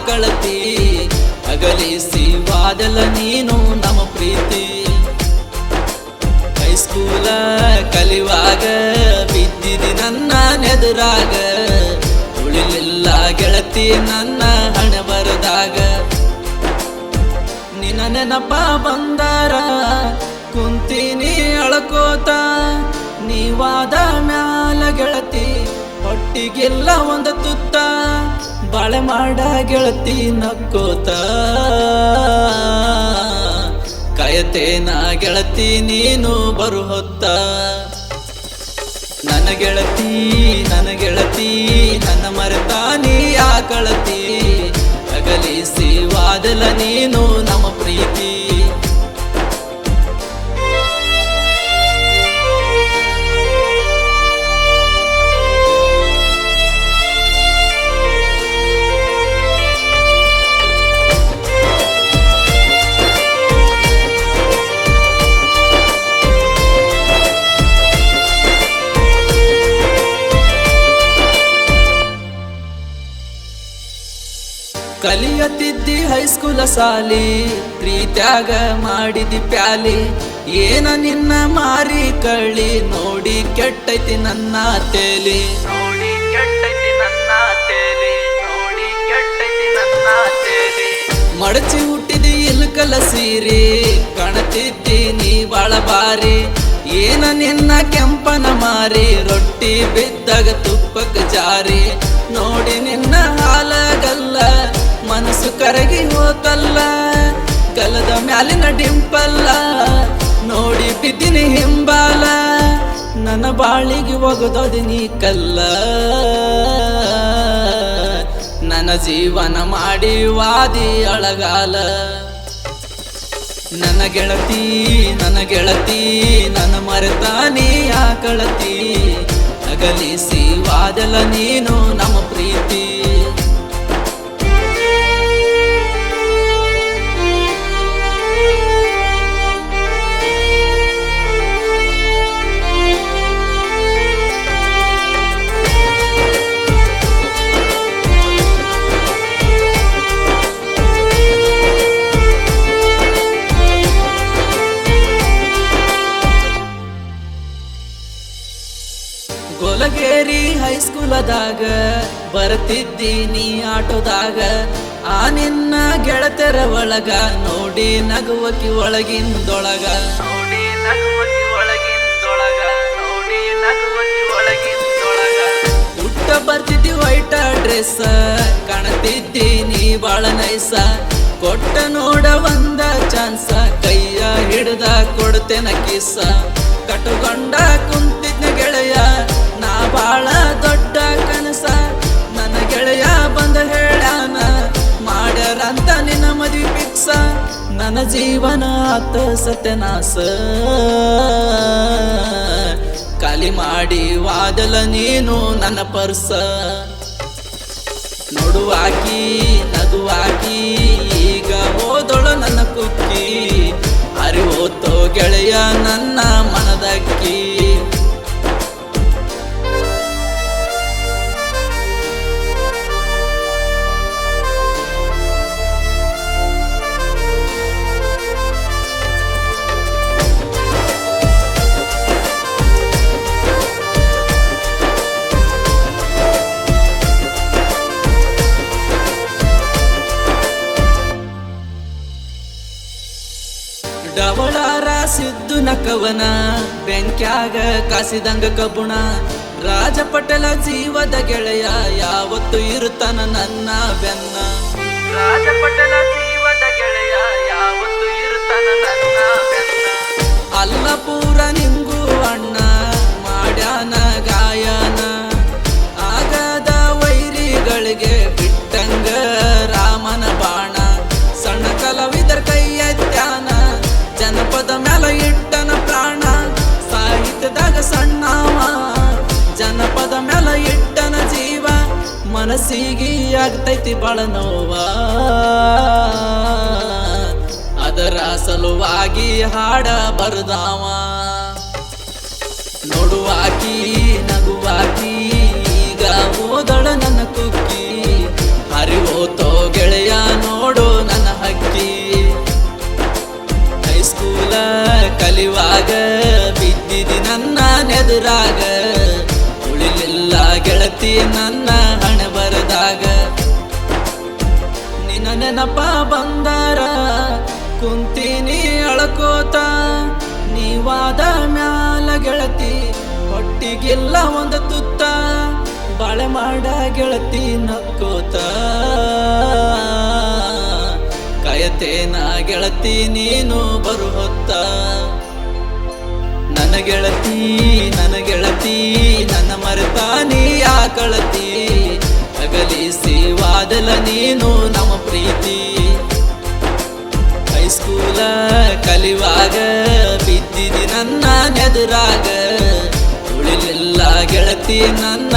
ಕಳತಿ ಅಗಲಿಸಿ ವಾದಲ ನೀನು ನಮ್ಮ ಪ್ರೀತಿ ಹೈಸ್ಕೂಲ ಕಲಿವಾಗ ಬಿದ್ದಿದಿ ನನ್ನ ನೆದುರಾಗ ಉಳಿಲಿಲ್ಲ ಗೆಳತಿ ನನ್ನ ಹಣೆ ಬರದಾಗ ನಿನ್ನ ನೆನಪ ಬಂದಾರ ಕುಂತೀನಿ ಅಳಕೋತ ನೀವಾದ ಮ್ಯಾಲ ಗೆಳತಿ ಹೊಟ್ಟಿಗೆಲ್ಲ ಒಂದು ತುತ್ತ ಬಾಳೆ ಮಾಡ ಗೆಳತಿ ನಕ್ಕೋತ ಕಾಯತೇನ ಗೆಳತಿ ನೀನು ಬರು ಹೊತ್ತ ನನ್ನ ಗೆಳತಿ ನನ್ನ ಮರೆತಾನಿ ಕಳತಿ ಅಗಲಿಸಿ ವಾದಲ ನೀನು ನಮ್ಮ ಪ್ರೀತಿ ಕಲಿಯತಿದ್ದಿ ಹೈಸ್ಕೂಲ ಸಾಲಿ ಪ್ರೀತ್ಯಾಗ ಮಾಡಿದಿ ಪ್ಯಾಲಿ ಏನ ನಿನ್ನ ಮಾರಿ ಕಳ್ಳಿ ನೋಡಿ ಕೆಟ್ಟೈತಿ ನನ್ನ ತೇಲಿ ಮಡಚಿ ಹುಟ್ಟಿದಿ ಇಲ್ಕಲ ಸೀರಿ ಕಾಣತಿದ್ದಿ ನೀ ಬಾಳ ಬಾರಿ ಏನ ನಿನ್ನ ಕೆಂಪನ ಮಾರಿ ರೊಟ್ಟಿ ಬಿದ್ದಾಗ ತುಪ್ಪಕ್ಕ ಜಾರಿ ನೋಡಿ ನಿನ್ನ ಹಾಲಗಲ್ಲ ಮನಸ್ಸು ಕರಗಿ ಹೋತಲ್ಲ ಕಲದ ಮ್ಯಾಲಿನ ಡಿಂಪಲ್ಲ ನೋಡಿ ಬಿದ್ದಿನಿ ಹಿಂಬಾಲ ನನ್ನ ಬಾಳಿಗೆ ಒಗದೋದಿ ನೀ ಕಲ್ಲ ನನ್ನ ಜೀವನ ಮಾಡಿ ವಾದಿ ಅಳಗಾಲ ನನ್ನ ಗೆಳತಿ ನನ್ನ ಮರೆತಾನಿ ಕಳತಿ ಅಗಲಿಸಿ ವಾದಲ ನೀನು ನಮ್ಮ ಪ್ರೀತಿ ಗೊಲಗೇರಿ ಹೈಸ್ಕೂಲದಾಗ ಬರ್ತಿದ್ದಿ ನೀ ಆಟೋದಾಗ ಆ ನಿನ್ನ ಗೆಳತರ ಒಳಗ ನೋಡಿ ನಗುವಕಿ ಒಳಗಿಂದೊಳಗ ಹುಟ್ಟ ಬರ್ತಿದ್ದಿ ವೈಟ ಡ್ರೆಸ್ ಕಾಣತಿದ್ದಿ ನೀ ಬಾಳ ನೈಸ ಕೊಟ್ಟ ನೋಡ ಒಂದ ಚಾನ್ಸ ಕೈಯ ಹಿಡ್ದ ಕೊಡ್ತೇನ ಕಿಸ್ಸ ಕಟ್ಟುಕೊಂಡ ಕುಂತಿದ್ನ ಗೆಳೆಯ ನಾ ಬಾಳ ದೊಡ್ಡ ಕನಸ ನನ್ನ ಗೆಳೆಯ ಬಂದ ಹೇಳ್ಯಾನ ಮಾಡ್ಯಾರಂತ ನಿನ್ನ ಮದ್ವಿ ಫಿಕ್ಸ ನನ್ನ ಜೀವನ ಆತ ಸತ್ಯನಾಸ ಖಾಲಿ ಮಾಡಿ ವಾದಲ ನೀನು ನನ್ನ ಪರ್ಸ ನೋಡುವಾಕಿ ನಗುವಾಕಿ ಈಗ ಹೋದೊಳು ನನ್ನ ಕುಕ್ಕಿ ಅರಿವೋತೋ ಗೆಳೆಯ ನನ್ನ ಮನದಕ್ಕಿ ಡವಳಾರ ಸಿದ್ದುನ ಕವನ ಬೆಂಕ್ಯಾಗ ಕಾಸಿದಂಗ ಕಬ್ಬುಣ ರಾಜ ಪಟೇಲ ಜೀವದ ಗೆಳೆಯ ಯಾವತ್ತು ಇರುತ್ತಾನ ನನ್ನ ಬೆನ್ನ ರಾಜ ಪಟೇಲ ಜೀವದ ಗೆಳೆಯ ಯಾವತ್ತು ಇರುತ್ತಾನ ನನ್ನ ಬೆನ್ನ ಅಲ್ಲ ಪೂರ ನಿಂಗು ಅಣ್ಣ ಮಾಡ್ಯಾನ ಗಾಯನ ಆಗದ ವೈರಿಗಳಿಗೆ ಬಿಟ್ಟಂಗ ರಾಮನ ಬಾಣ ಸಣ್ಣ ಕಲಾವಿದರ ಕೈ ಎತ್ಯಾನ ಜನಪದ ಮ್ಯಾಲ ಇಟ್ಟನ ಪ್ರಾಣ ಸಾಹಿತ್ಯದಾಗ ಸಣ್ಣವ ಜನಪದ ಮ್ಯಾಲ ಇಟ್ಟನ ಜೀವ ಮನಸ್ಸಿಗೆ ಆಗ್ತೈತಿ ಬಾಳ ನೋವ ಅದರ ಸಲುವಾಗಿ ಹಾಡ ಬರ್ದಾವ ನೋಡುವಾಕಿ ನಗುವಾಕಿ ಈಗ ಓದಳ ನನ್ನ ಕುಕ್ಕಿ ಹರಿವೋತೋ ಗೆಳೆಯ ನೆನಪ ಬಂದಾರ ಕುಂತೀನಿ ಅಳ್ಕೋತ ನೀವಾದ ಮ್ಯಾಲ ಗೆಳತಿ ಹೊಟ್ಟಿಗಿಲ್ಲ ಒಂದು ತುತ್ತ ಬಾಳೆ ಮಾಡ ಗೆಳತಿ ನಕ್ಕೋತ ಕಾಯತೇನ ಗೆಳತಿ ನೀನು ಬರು ಹೊತ್ತ ನನ್ನ ಗೆಳತಿ ನನ್ನ ಮರೆತಾನಿ ಯಾಕಳತಿ ಅಗಲಿಸಿ ವಾದಲ ನೀನು ನಮ್ಮ ಪ್ರೀತಿ ಹೈಸ್ಕೂಲ ಕಲಿವಾಗ ಬಿದ್ದಿದಿ ನನ್ನ ನೆದುರಾಗ ಉಳಿಲಿಲ್ಲ ಗೆಳತಿ ನನ್ನ